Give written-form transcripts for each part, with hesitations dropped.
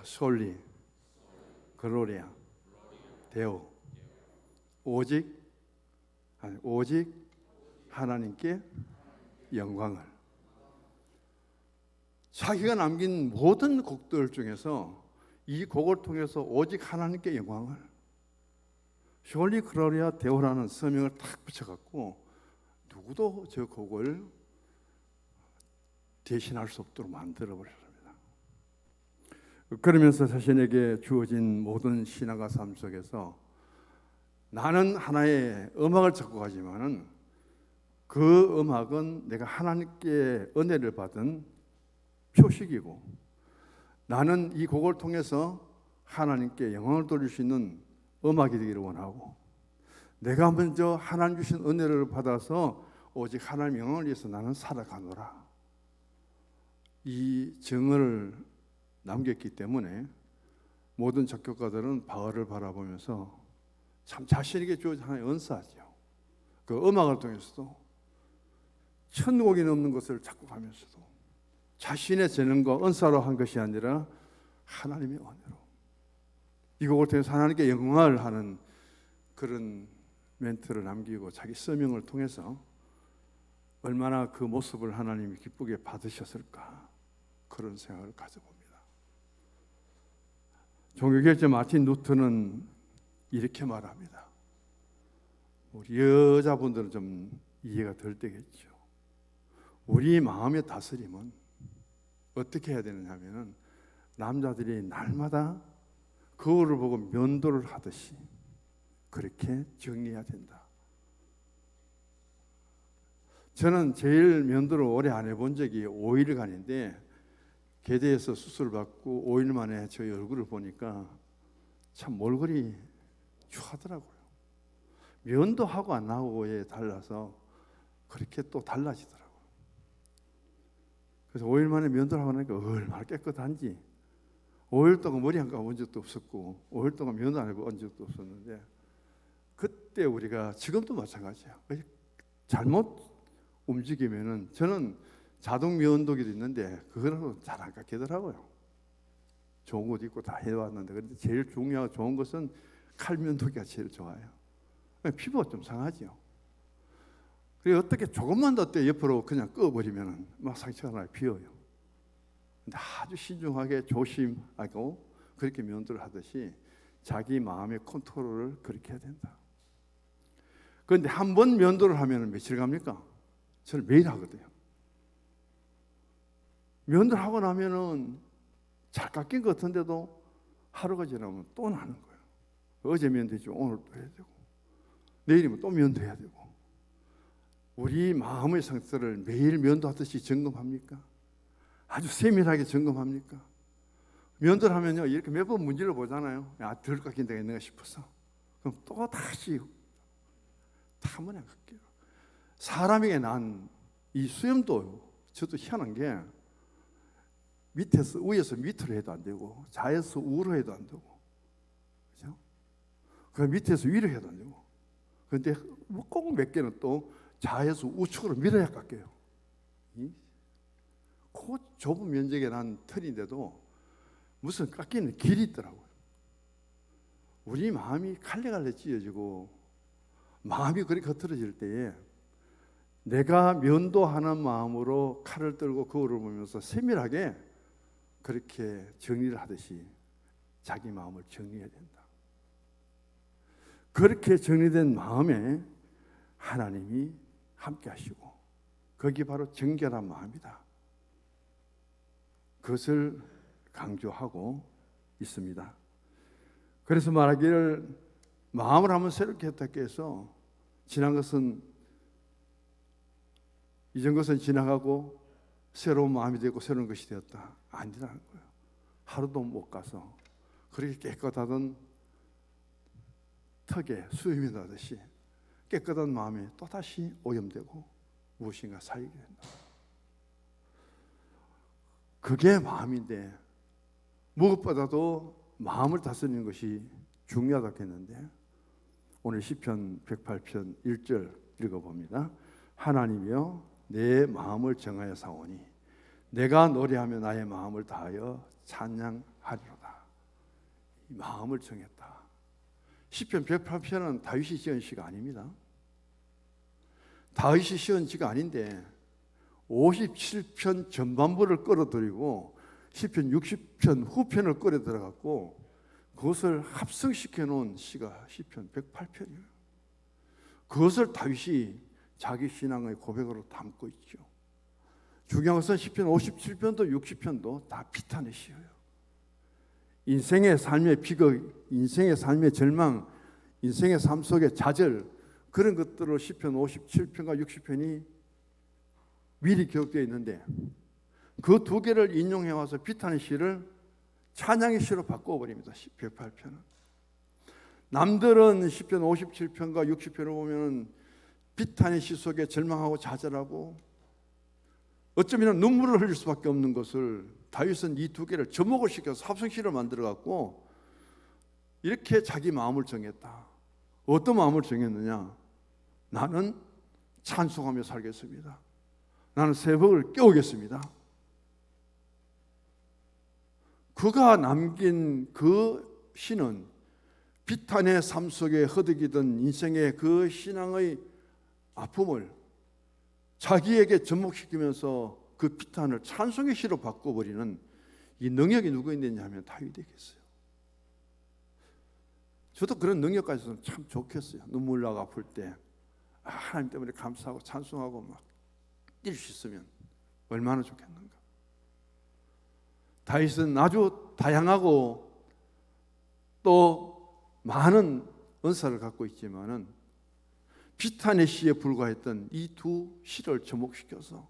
솔리, 글로리아, 데오. 오직 하나님께 영광을. 자기가 남긴 모든 곡들 중에서 이 곡을 통해서 오직 하나님께 영광을, 솔리 글로리아 데오라는 서명을 탁 붙여갖고 누구도 저 곡을 대신할 수 없도록 만들어버렸습니다. 그러면서 자신에게 주어진 모든 신앙과 삶 속에서 나는 하나의 음악을 작곡하지만은 그 음악은 내가 하나님께 은혜를 받은 표식이고, 나는 이 곡을 통해서 하나님께 영광을 돌릴 수 있는 음악이 되기를 원하고, 내가 먼저 하나님 주신 은혜를 받아서 오직 하나님 영광을 위해서 나는 살아가노라, 이 정을 남겼기 때문에 모든 작곡가들은 바울을 바라보면서 참 자신에게 주어진 하나의 은사죠. 그 음악을 통해서도 천곡이 넘는 것을 작곡하면서도 자신의 재능과 은사로 한 것이 아니라 하나님의 은혜로 이 곡을 통해서 하나님께 영광을 하는 그런 멘트를 남기고 자기 서명을 통해서 얼마나 그 모습을 하나님이 기쁘게 받으셨을까, 그런 생각을 가져봅니다. 종교개혁자 마틴 루터는 이렇게 말합니다. 우리 여자분들은 좀 이해가 덜 되겠죠. 우리 마음의 다스림은 어떻게 해야 되느냐 하면은 남자들이 날마다 거울을 보고 면도를 하듯이 그렇게 정리해야 된다. 저는 제일 면도를 오래 안 해본 적이 5일간인데 개대에서 수술을 받고 5일 만에 저희 얼굴을 보니까 참 몰골이 추하더라고요. 면도하고 안 하고에 달라서 그렇게 또 달라지더라고요. 그래서 5일 만에 면도를 하고 나니까 얼마나 깨끗한지. 5일 동안 머리 한 감은 적도 없었고 5일 동안 면도 안 해본 적도 없었는데, 그때 우리가 지금도 마찬가지야. 잘못 움직이면은, 저는 자동 면도기도 있는데 그거는 잘 안 깎이더라고요. 좋은 옷 입고 다 해왔는데, 그런데 제일 중요하고 좋은 것은 칼 면도기가 제일 좋아요. 피부가 좀 상하죠. 그리고 어떻게 조금만 더 옆으로 그냥 꺼버리면 막 상처가 나요. 비어요. 근데 아주 신중하게 조심하고 그렇게 면도를 하듯이 자기 마음의 컨트롤을 그렇게 해야 된다. 그런데 한 번 면도를 하면 며칠 갑니까? 저는 매일 하거든요. 면도를 하고 나면은 잘 깎인 것 같은데도 하루가 지나면 또 나는 거예요. 어제 면도했죠. 오늘 또 해야 되고, 내일이면 또 면도해야 되고. 우리 마음의 상태를 매일 면도하듯이 점검합니까? 아주 세밀하게 점검합니까? 면도를 하면요, 이렇게 몇 번 문질러 보잖아요. 덜 깎인 데가 있는가 싶어서. 그럼 또 다시 한 번에 깎여요. 사람에게 난 이 수염도 저도 희한한 게, 밑에서 위에서 밑으로 해도 안 되고 좌에서 우로 해도 안 되고, 그렇죠? 그 밑에서 위로 해도 안 되고, 그런데 꼭 몇 개는 또 좌에서 우측으로 밀어야 깎여요. 그 좁은 면적에 난 털인데도 무슨 깎이는 길이 있더라고요. 우리 마음이 갈래갈래 찢어지고 마음이 그렇게 겉들어질 때에 내가 면도하는 마음으로 칼을 들고 거울을 보면서 세밀하게 그렇게 정리를 하듯이 자기 마음을 정리해야 된다. 그렇게 정리된 마음에 하나님이 함께 하시고, 그게 바로 정결한 마음이다. 그것을 강조하고 있습니다. 그래서 말하기를 마음을 한번 새롭게 했다고 해서 지난 것은, 이전 것은 지나가고 새로운 마음이 되고 새로운 것이 되었다, 아니라는 거예요. 하루도 못 가서 그렇게 깨끗하던 턱에 수염이 나듯이 깨끗한 마음이 또다시 오염되고 무엇인가 쌓이게 된다. 그게 마음인데, 무엇보다도 마음을 다스리는 것이 중요하다고 했는데, 오늘 시편 108편 1절 읽어봅니다. 하나님이여 내 마음을 정하여 사오니 내가 노래하며 나의 마음을 다하여 찬양하리로다. 마음을 정했다. 시편 108편은 다윗이 지은 시가 아닙니다. 다윗이 지은 시가 아닌데 57편 전반부를 끌어들이고 시편 60편 후편을 끌어 들어갔고 그것을 합성시켜 놓은 시가 시편 108편이에요. 그것을 다윗이 자기 신앙의 고백으로 담고 있죠. 중요한 것은 시편 57편도 60편도 다 비탄의 시예요. 인생의 삶의 비극, 인생의 삶의 절망, 인생의 삶 속의 좌절, 그런 것들을 시편 57편과 60편이 미리 기록되어 있는데 그 두 개를 인용해 와서 비탄의 시를 찬양의 시로 바꿔버립니다. 108편은. 남들은 시편 57편과 60편을 보면 비탄의 시 속에 절망하고 좌절하고 어쩌면 눈물을 흘릴 수밖에 없는 것을 다윗은 이 두 개를 접목을 시켜서 합성시를 만들어갖고 이렇게 자기 마음을 정했다. 어떤 마음을 정했느냐? 나는 찬송하며 살겠습니다. 나는 새벽을 깨우겠습니다. 그가 남긴 그 시는 비탄의 삶 속에 허덕이던 인생의 그 신앙의 아픔을 자기에게 접목시키면서 그 비탄을 찬송의 시로 바꿔버리는 이 능력이 누구 있느냐 하면 다윗이겠어요. 저도 그런 능력까지 있으면 참 좋겠어요. 눈물 나고 아플 때 하나님 때문에 감사하고 찬송하고 막 뛸 수 있으면 얼마나 좋겠는가. 다윗은 아주 다양하고 또 많은 은사를 갖고 있지만은 비탄의 시에 불과했던 이 두 시를 접목시켜서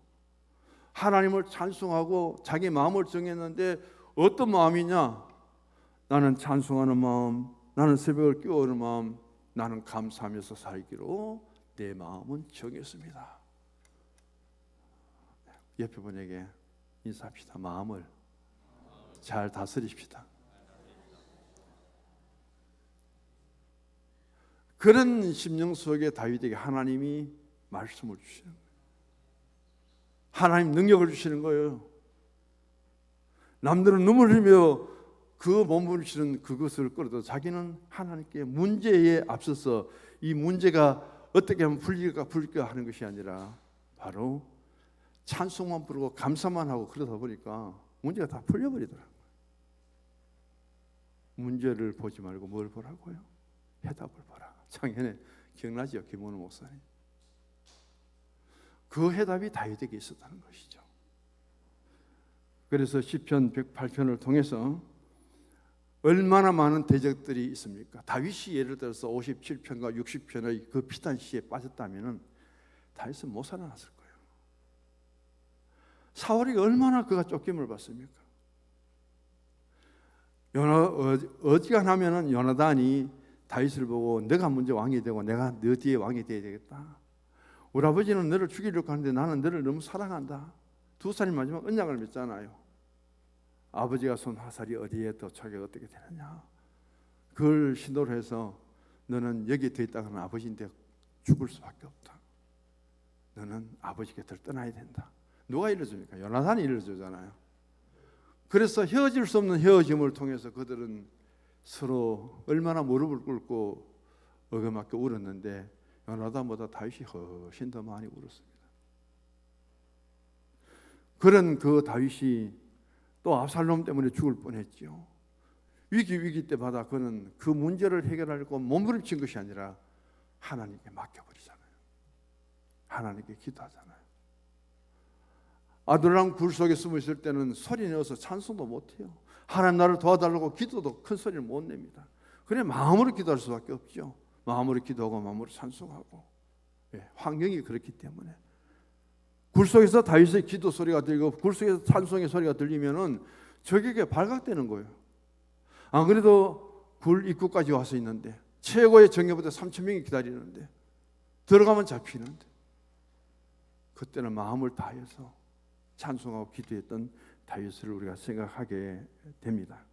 하나님을 찬송하고 자기 마음을 정했는데 어떤 마음이냐? 나는 찬송하는 마음, 나는 새벽을 깨우는 마음, 나는 감사하면서 살기로 내 마음은 정했습니다. 옆에 분에게 인사합시다. 마음을 잘 다스리십시다. 그런 심령 속에 다윗에게 하나님이 말씀을 주시는 거예요. 하나님 능력을 주시는 거예요. 남들은 눈물 흘리며 그 몸부림치는 그것을 끌어도 자기는 하나님께 문제에 앞서서 이 문제가 어떻게 하면 풀릴까 하는 것이 아니라 바로 찬송만 부르고 감사만 하고 그러다 보니까 문제가 다 풀려버리더라고요. 문제를 보지 말고 뭘 보라고요? 해답을 보라. 작년에 기억나죠? 김원우 목사님. 그 해답이 다윗에게 있었다는 것이죠. 그래서 시편 108편을 통해서 얼마나 많은 대적들이 있습니까? 다윗이 예를 들어서 57편과 60편의 그 비탄 시에 빠졌다면 다윗은 못 살아났을 거예요. 사울이 얼마나 그가 쫓김을 받습니까? 어지간하면은 요나단이 다윗을 보고 내가 먼저 왕이 되고 내가 너 뒤에 왕이 되어야 되겠다. 우리 아버지는 너를 죽이려고 하는데 나는 너를 너무 사랑한다. 두 사람이 마지막 언약을 맺잖아요. 아버지가 쏜 화살이 어디에 도착해 어떻게 되느냐. 그걸 신호로 해서 너는 여기에 더 있다가는 아버지인데 죽을 수밖에 없다. 너는 아버지 곁을 떠나야 된다. 누가 일러줍니까? 요나단이 일러주잖아요. 그래서 헤어질 수 없는 헤어짐을 통해서 그들은 서로 얼마나 무릎을 꿇고 어금맞게 울었는데 요나단보다 다윗이 훨씬 더 많이 울었습니다. 그런 그 다윗이 또 압살롬 때문에 죽을 뻔했죠. 위기 때마다 그는 그 문제를 해결하려고 몸부림친 것이 아니라 하나님께 맡겨버리잖아요. 하나님께 기도하잖아요. 아둘람 굴 속에 숨어 있을 때는 소리 내어서 찬송도 못해요. 하나님 나를 도와달라고 기도도 큰 소리를 못 냅니다. 그래 마음으로 기도할 수밖에 없죠. 마음으로 기도하고 마음으로 찬송하고. 환경이 그렇기 때문에 굴 속에서 다윗의 기도 소리가 들리고 굴 속에서 찬송의 소리가 들리면은 적에게 발각되는 거예요. 안 그래도 굴 입구까지 와서 있는데 최고의 정예부대 3,000명이 기다리는데 들어가면 잡히는데 그때는 마음을 다해서 찬송하고 기도했던 다윗을 우리가 생각하게 됩니다.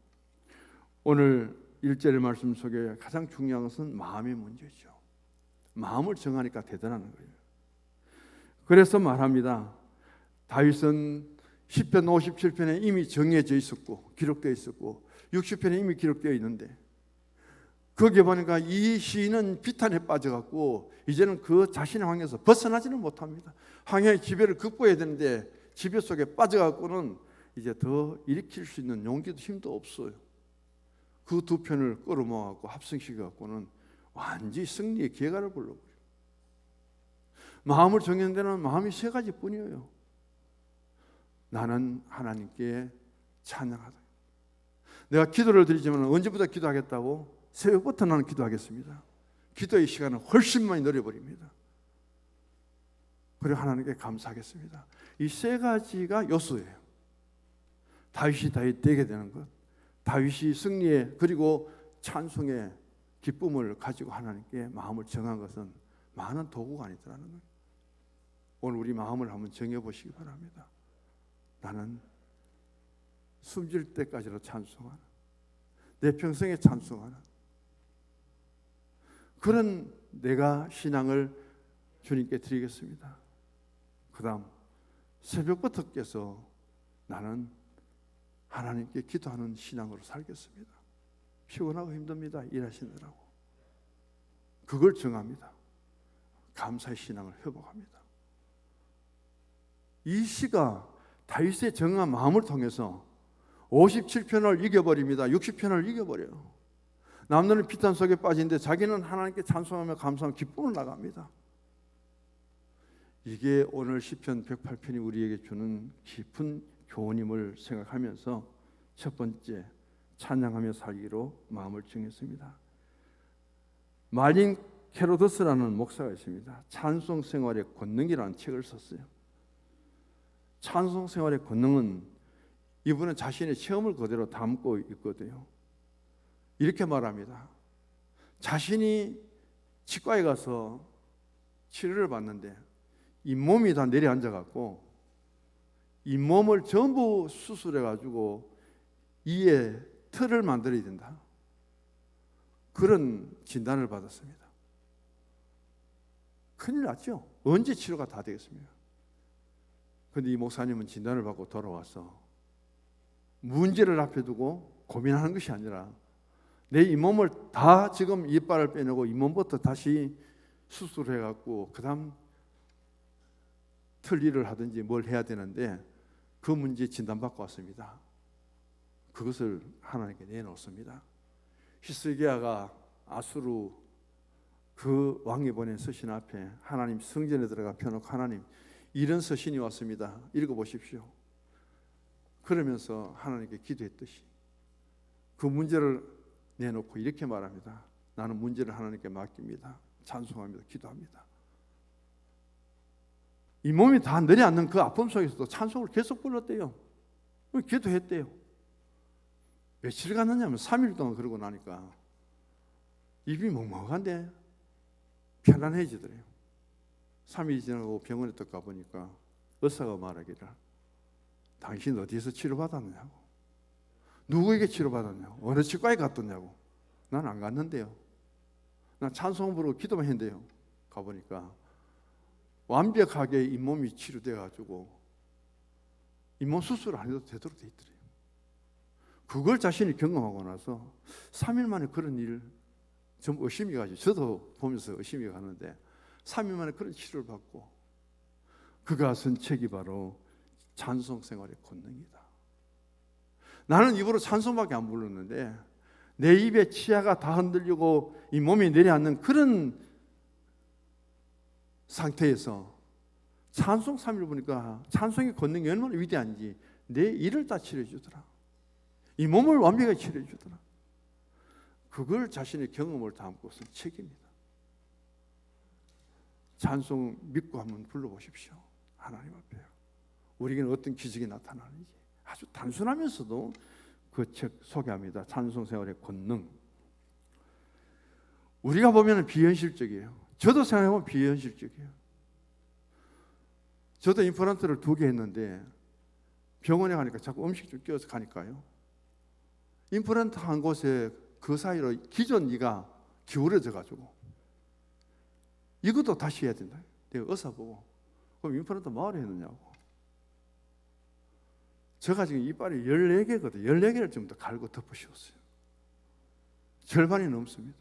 오늘 1절의 말씀 속에 가장 중요한 것은 마음의 문제죠. 마음을 정하니까 대단한 거예요. 그래서 말합니다. 다윗은 시편 57편에 이미 정해져 있었고 기록되어 있었고 60편에 이미 기록되어 있는데 거기에 보니까 이 시인은 비탄에 빠져갖고 이제는 그 자신의 황해에서 벗어나지는 못합니다. 황해의 지배를 극복해야 되는데 지배 속에 빠져갖고는 이제 더 일으킬 수 있는 용기도 힘도 없어요. 그 두 편을 끌어모아갖고 합성시켜갖고는 완전히 승리의 계가를 불러버려요. 마음을 정하는 데는 마음이 세 가지뿐이에요. 나는 하나님께 찬양하다. 내가 기도를 드리지만 언제부터 기도하겠다고? 새벽부터 나는 기도하겠습니다. 기도의 시간은 훨씬 많이 늘어버립니다. 그리고 하나님께 감사하겠습니다. 이 세 가지가 요소예요. 다윗이 되게 되는 것, 다윗이 승리에 그리고 찬송의 기쁨을 가지고 하나님께 마음을 정한 것은 많은 도구가 아니더라는 거예요. 오늘 우리 마음을 한번 정해보시기 바랍니다. 나는 숨질 때까지로 찬송하는, 내 평생에 찬송하는 그런 내가 신앙을 주님께 드리겠습니다. 그 다음 새벽부터 깨서 나는 하나님께 기도하는 신앙으로 살겠습니다. 피곤하고 힘듭니다. 일하시느라고. 그걸 정합니다. 감사의 신앙을 회복합니다. 이 시가 다윗의 정한 마음을 통해서 57편을 이겨버립니다. 60편을 이겨버려요. 남들은 비탄 속에 빠지는데 자기는 하나님께 찬송하며 감사하며 기쁨을 나갑니다. 이게 오늘 시편 108편이 우리에게 주는 깊은 교훈임을 생각하면서 첫 번째, 찬양하며 살기로 마음을 정했습니다. 말린 캐로더스라는 목사가 있습니다. 찬송 생활의 권능이라는 책을 썼어요. 찬송 생활의 권능은 이분은 자신의 체험을 그대로 담고 있거든요. 이렇게 말합니다. 자신이 치과에 가서 치료를 받는데 잇몸이 다 내려앉아갖고 잇몸을 전부 수술해가지고 이에 틀을 만들어야 된다. 그런 진단을 받았습니다. 큰일 났죠. 언제 치료가 다 되겠습니까? 그런데 이 목사님은 진단을 받고 돌아와서 문제를 앞에 두고 고민하는 것이 아니라 내 잇몸을 다 지금 이빨을 빼내고 잇몸부터 다시 수술해갖고 그 다음 틀니를 하든지 뭘 해야 되는데 그 문제 진단받고 왔습니다. 그것을 하나님께 내놓습니다. 히스기야가 아수르 그 왕이 보낸 서신 앞에 하나님 성전에 들어가 펴놓고 하나님 이런 서신이 왔습니다. 읽어보십시오. 그러면서 하나님께 기도했듯이 그 문제를 내놓고 이렇게 말합니다. 나는 문제를 하나님께 맡깁니다. 찬송합니다. 기도합니다. 이 몸이 다 내려앉는 그 아픔 속에서도 찬송을 계속 불렀대요. 기도했대요. 며칠 갔느냐면 3일 동안 그러고 나니까 입이 먹먹한데 편안해지더래요. 3일이 지나고 병원에 또 가보니까 의사가 말하기를 당신 어디서 치료받았느냐고, 누구에게 치료받았냐고, 어느 치과에 갔더냐고. 난 안 갔는데요. 난 찬송 부르고 기도만 했는데요. 가보니까 완벽하게 잇몸이 치료돼가지고 잇몸 수술 안 해도 되도록 돼 있더래요. 그걸 자신이 경험하고 나서 3일 만에 그런 일 좀 의심이 가지고, 저도 보면서 의심이 가는데 3일 만에 그런 치료를 받고 그가 쓴 책이 바로 찬송 생활의 권능이다. 나는 입으로 찬송밖에 안 불렀는데 내 입에 치아가 다 흔들리고 이 몸이 내려앉는 그런 상태에서 찬송 3일 보니까 찬송의 권능이 얼마나 위대한지 내 일을 다 치료해 주더라. 이 몸을 완벽하게 치료해 주더라. 그걸 자신의 경험을 담고 쓴 책입니다. 찬송 믿고 한번 불러보십시오. 하나님 앞에 우리에게는 어떤 기적이 나타나는지 아주 단순하면서도 그 책 소개합니다. 찬송 생활의 권능. 우리가 보면 비현실적이에요. 저도 생각해보면 비현실적이에요. 저도 임플란트를 2개 했는데 병원에 가니까 자꾸 음식 좀 끼워서 가니까요. 임플란트 한 곳에 그 사이로 기존 이가 기울어져가지고 이것도 다시 해야 된다. 내가 의사 보고 그럼 임플란트 뭐하러 했느냐고. 제가 지금 이빨이 14개거든요. 14개를 좀 더 갈고 덮어 씌웠어요. 절반이 넘습니다.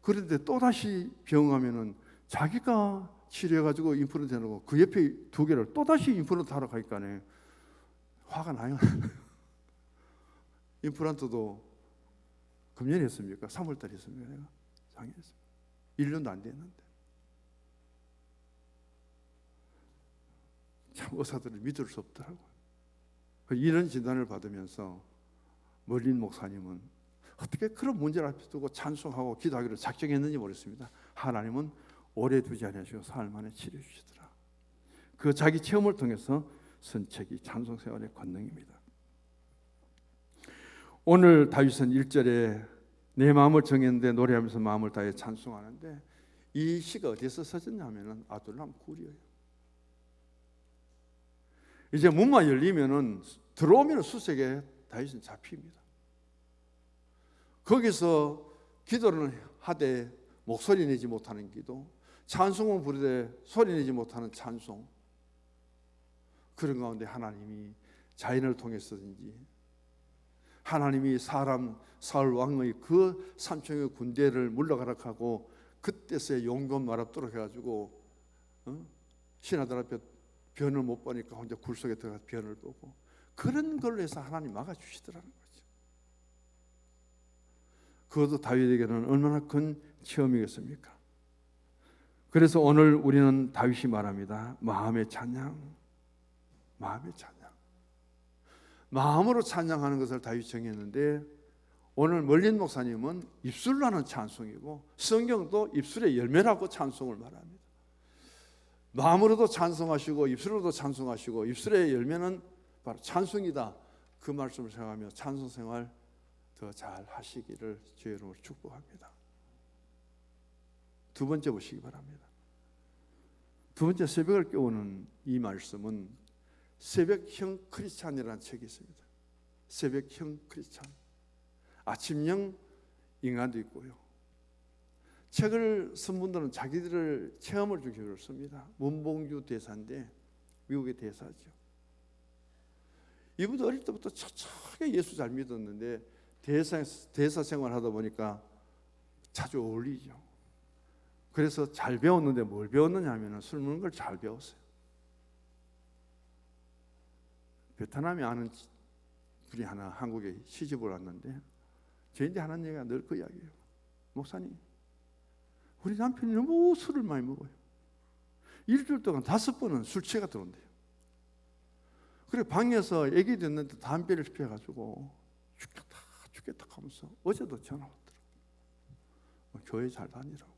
그런데 또다시 병하면은 자기가 치료해가지고 임플란트 해놓고 그 옆에 2개를 또다시 임플란트 하러 가니까네 화가 나요. 임플란트도 금년에 했습니까? 3월달에 했습니까? 내가 작년에 했습니다. 1년도 안 됐는데 참 의사들을 믿을 수 없더라고요. 이런 진단을 받으면서 멀린 목사님은 어떻게 그런 문제를 앞에 두고 찬송하고 기도하기로 작정했는지 모르겠습니다. 하나님은 오래 두지 않으시고 사흘 만에 치료해 주시더라. 그 자기 체험을 통해서 선책이 찬송 생활의 권능입니다. 오늘 다윗은 1절에 내 마음을 정했는데 노래하면서 마음을 다해 찬송하는데 이 시가 어디서 써졌냐면은 아둘람 굴이에요. 이제 문만 열리면은 들어오면 수색에 다윗은 잡힙니다. 거기서 기도를 하되 목소리 내지 못하는 기도, 찬송은 부르되 소리 내지 못하는 찬송, 그런 가운데 하나님이 자연을 통해서든지 하나님이 사울 왕의 그 삼천의 군대를 물러가라 하고 그때서야 용검 말았도록 해가지고 신하들 앞에 변을 못 보니까 혼자 굴 속에 들어가서 변을 보고 그런 걸로 해서 하나님 막아주시더라는 거죠. 그것도 다윗에게는 얼마나 큰 체험이겠습니까? 그래서 오늘 우리는 다윗이 말합니다. 마음의 찬양, 마음의 찬양. 마음으로 찬양하는 것을 다윗이 정했는데 오늘 멀린 목사님은 입술로 하는 찬송이고 성경도 입술의 열매라고 찬송을 말합니다. 마음으로도 찬송하시고 입술로도 찬송하시고 입술의 열매는 바로 찬송이다. 그 말씀을 생각하며 찬송 생활 더 잘 하시기를 주의 이름으로 축복합니다. 두 번째 보시기 바랍니다. 두 번째 새벽을 깨우는 이 말씀은 새벽형 크리스찬이라는 책이 있습니다. 새벽형 크리스찬. 아침형 인간도 있고요. 책을 쓴 분들은 자기들을 체험을 주기로 씁니다. 문봉주 대사인데 미국의 대사죠. 이분도 어릴 때부터 처참하게 예수 잘 믿었는데 대사 생활하다 보니까 자주 어울리죠. 그래서 잘 배웠는데 뭘 배웠느냐 하면 술 먹는 걸 잘 배웠어요. 베트남에 아는 분이 하나 한국에 시집을 왔는데 저희한테 하는 얘기가 늘 그 이야기예요. 목사님, 우리 남편이 너무 술을 많이 먹어요. 일주일 동안 5번은 술 취해가 들어온대요. 그래 방에서 애기 됐는데 담배를 피워가지고 죽겠다 하면서 어제도 전화 왔더라고요. 교회 잘 다니라고.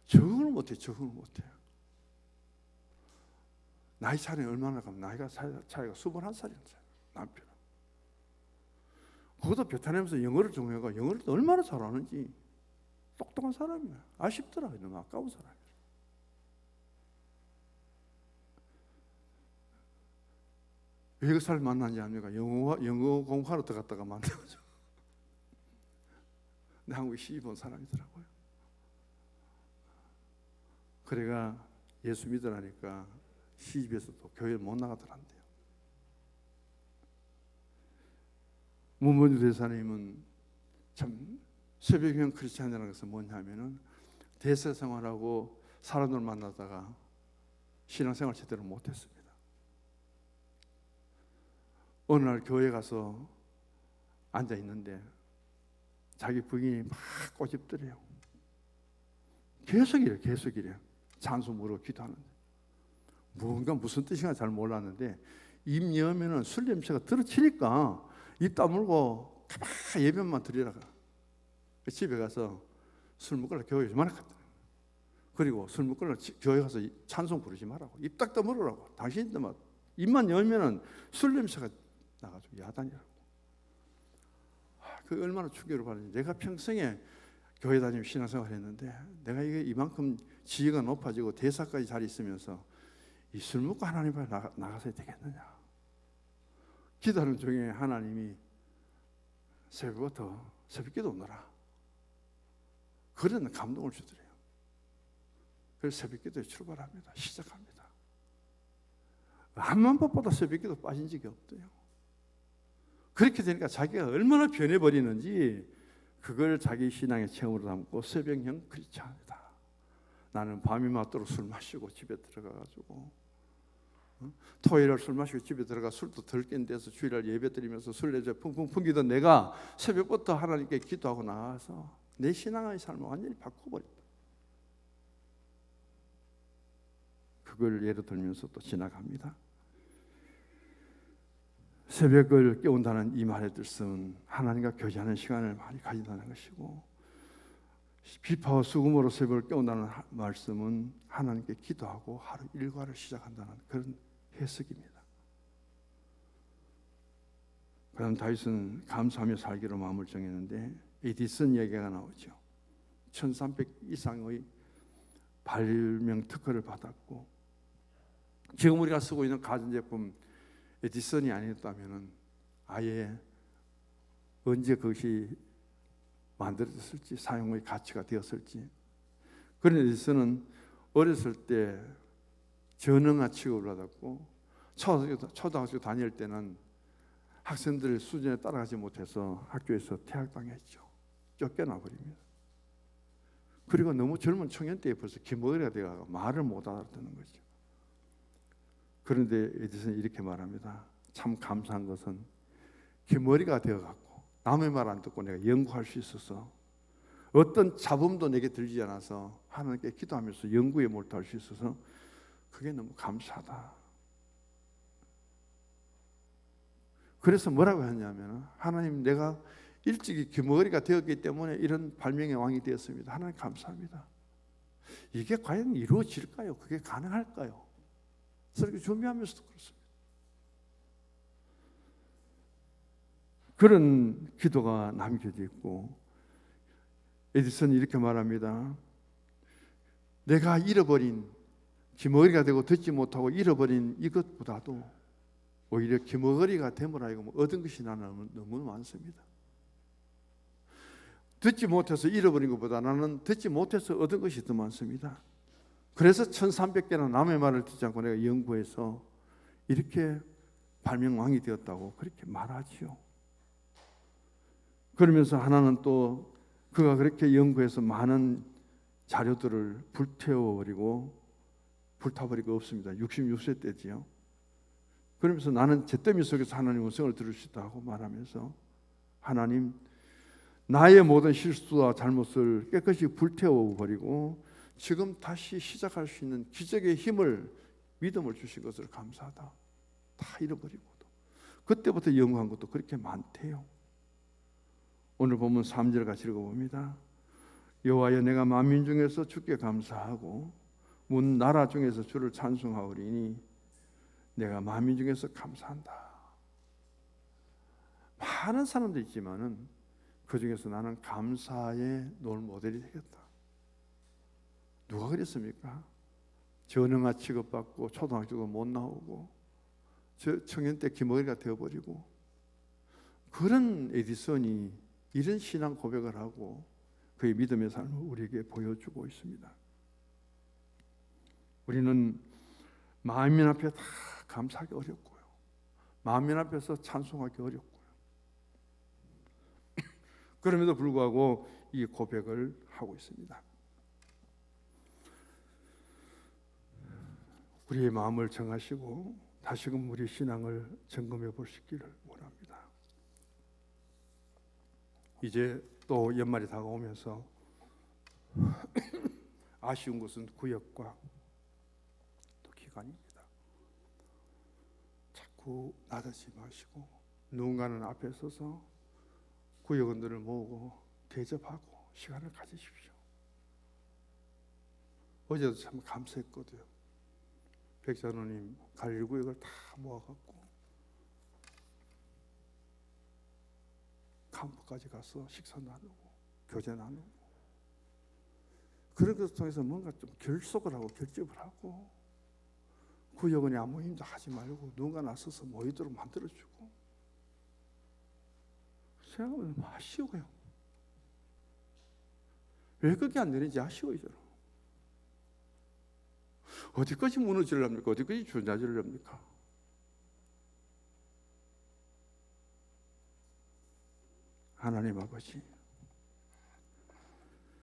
적응을 못해. 나이 차이 얼마나 가면 나이가 차이가 21살이었어요. 남편. 그것도 베트남에서 영어를 전공해가 영어를 얼마나 잘하는지 똑똑한 사람이야. 아쉽더라. 너무 아까운 사람이야. 왜 그 사람 만났냐 합니까? 영어 공부하러 들어갔다가 만나죠. 근데 한국에 시집 온 사람이더라고요. 그래가 예수 믿으라니까 시집에서도 교회 못 나가더란대요. 문본주 대사님은 참 새벽형 크리스찬이라는 것은 뭐냐면은 대세생활하고 사람들 만나다가 신앙생활 제대로 못했습니다. 어느 날 교회 가서 앉아 있는데 자기 부인이 막 꼬집더래요. 계속 이래. 찬송으로 기도하는데 뭔가 무슨 뜻인가 잘 몰랐는데 입 여면은 술 냄새가 들어치니까 입 다물고 가만히 예배만 드리라가. 집에 가서 술 먹으려 교회에 말았거든. 그리고 술 먹으려 교회 가서 찬송 부르지 말라고. 입 딱 다물으라고. 당신들 입만 열면은 술 냄새가 나가지고 야단이라고. 그 얼마나 충격을 받았는지. 내가 평생에 교회 다니며 신앙생활 했는데 내가 이게 이만큼 지위가 높아지고 대사까지 잘 있으면서 이 술 먹고 하나님 앞에 나가서야 되겠느냐. 기도하는 중에 하나님이 새벽부터 새벽기도 오너라. 그런 감동을 주더래요. 그래서 새벽기도에 출발합니다. 시작합니다. 한만 번보다 새벽기도 빠진 적이 없대요. 그렇게 되니까 자기가 얼마나 변해버리는지 그걸 자기 신앙의 체험으로 담고 새벽형 크리스찬이다. 나는 밤이 맞도록 술 마시고 집에 들어가가지고 토요일날 술 마시고 집에 들어가 술도 덜 깬 데서 주일날 예배 드리면서 술 내자 풍풍 풍기던 내가 새벽부터 하나님께 기도하고 나와서 내 신앙의 삶을 완전히 바꿔버렸다. 그걸 예로 들면서 또 지나갑니다. 새벽을 깨운다는 이 말의 뜻은 하나님과 교제하는 시간을 많이 가진다는 것이고, 비파와 수금으로 새벽을 깨운다는 말씀은 하나님께 기도하고 하루 일과를 시작한다는 그런 해석입니다. 그다음 다윗은 감사하며 살기로 마음을 정했는데 에디슨 얘기가 나오죠. 1300 이상의 발명 특허를 받았고, 지금 우리가 쓰고 있는 가전제품 에디슨이 아니었다면 아예 언제 그것이 만들어졌을지, 사용의 가치가 되었을지. 그런 에디슨은 어렸을 때 전응아 취급을 받았고, 초등학교 다닐 때는 학생들 수준에 따라가지 못해서 학교에서 퇴학당했죠. 쫓겨나 버립니다. 그리고 너무 젊은 청년 때에 벌써 기머리가 되어서 말을 못 알아듣는 거죠. 그런데 에디슨이 이렇게 말합니다. 참 감사한 것은 기머리가 되어갖고 남의 말 안 듣고 내가 연구할 수 있어서, 어떤 잡음도 내게 들지 않아서 하나님께 기도하면서 연구에 몰두할 수 있어서 그게 너무 감사하다. 그래서 뭐라고 했냐면, 하나님, 내가 일찍이 기머리가 되었기 때문에 이런 발명의 왕이 되었습니다. 하나님 감사합니다. 이게 과연 이루어질까요? 그게 가능할까요? 설교 준비하면서도 그렇습니다. 그런 기도가 남겨져 있고, 에디슨이 이렇게 말합니다. 내가 잃어버린, 기머리가 되고 듣지 못하고 잃어버린 이것보다도 오히려 기머리가 됨을 알고 얻은 것이 나는 너무 많습니다. 듣지 못해서 잃어버린 것보다 나는 듣지 못해서 얻은 것이 더 많습니다. 그래서 1300개나 남의 말을 듣지 않고 내가 연구해서 이렇게 발명왕이 되었다고 그렇게 말하지요. 그러면서 하나는 또 그가 그렇게 연구해서 많은 자료들을 불타버리고 없습니다. 66세 때지요. 그러면서 나는 잿더미 속에서 하나님 음성을 들을 수 있다고 말하면서, 하나님, 나의 모든 실수와 잘못을 깨끗이 불태워버리고 지금 다시 시작할 수 있는 기적의 힘을, 믿음을 주신 것을 감사하다. 다 잃어버리고도 그때부터 연구한 것도 그렇게 많대요. 오늘 보면 3절 같이 읽어봅니다. 여호와여, 내가 만민 중에서 주께 감사하고 문 나라 중에서 주를 찬송하오리니 내가 만민 중에서 감사한다. 많은 사람도 있지만은 그 중에서 나는 감사의 롤 모델이 되겠다. 누가 그랬습니까? 전응아 취급받고 초등학교도 못 나오고 청년 때 기머리가 되어버리고, 그런 에디슨이 이런 신앙 고백을 하고 그의 믿음의 삶을 우리에게 보여주고 있습니다. 우리는 만민 앞에 다 감사하기 어렵고요, 만민 앞에서 찬송하기 어렵고요. 그럼에도 불구하고 이 고백을 하고 있습니다. 우리의 마음을 정하시고 다시금 우리 신앙을 점검해 보시기를 원합니다. 이제 또 연말이 다가오면서 아쉬운 것은 구역과 또 기간입니다. 자꾸 나다지 마시고 누군가는 앞에 서서 구역원들을 모으고 대접하고 시간을 가지십시오. 어제도 참 감사했거든요. 백장로님 갈일구역을 다 모아갖고 캠프까지 가서 식사 나누고 교제 나누고, 그런 것을 통해서 뭔가 좀 결속을 하고 결집을 하고, 구역원이 아무 힘도 하지 말고 누군가 나서서 모이도록 만들어주고, 생각하면 아쉬워요. 왜 그게 안 되는지 아쉬워요. 어디까지 무너지려합니까? 어디까지 존재하려합니까? 하나님 아버지,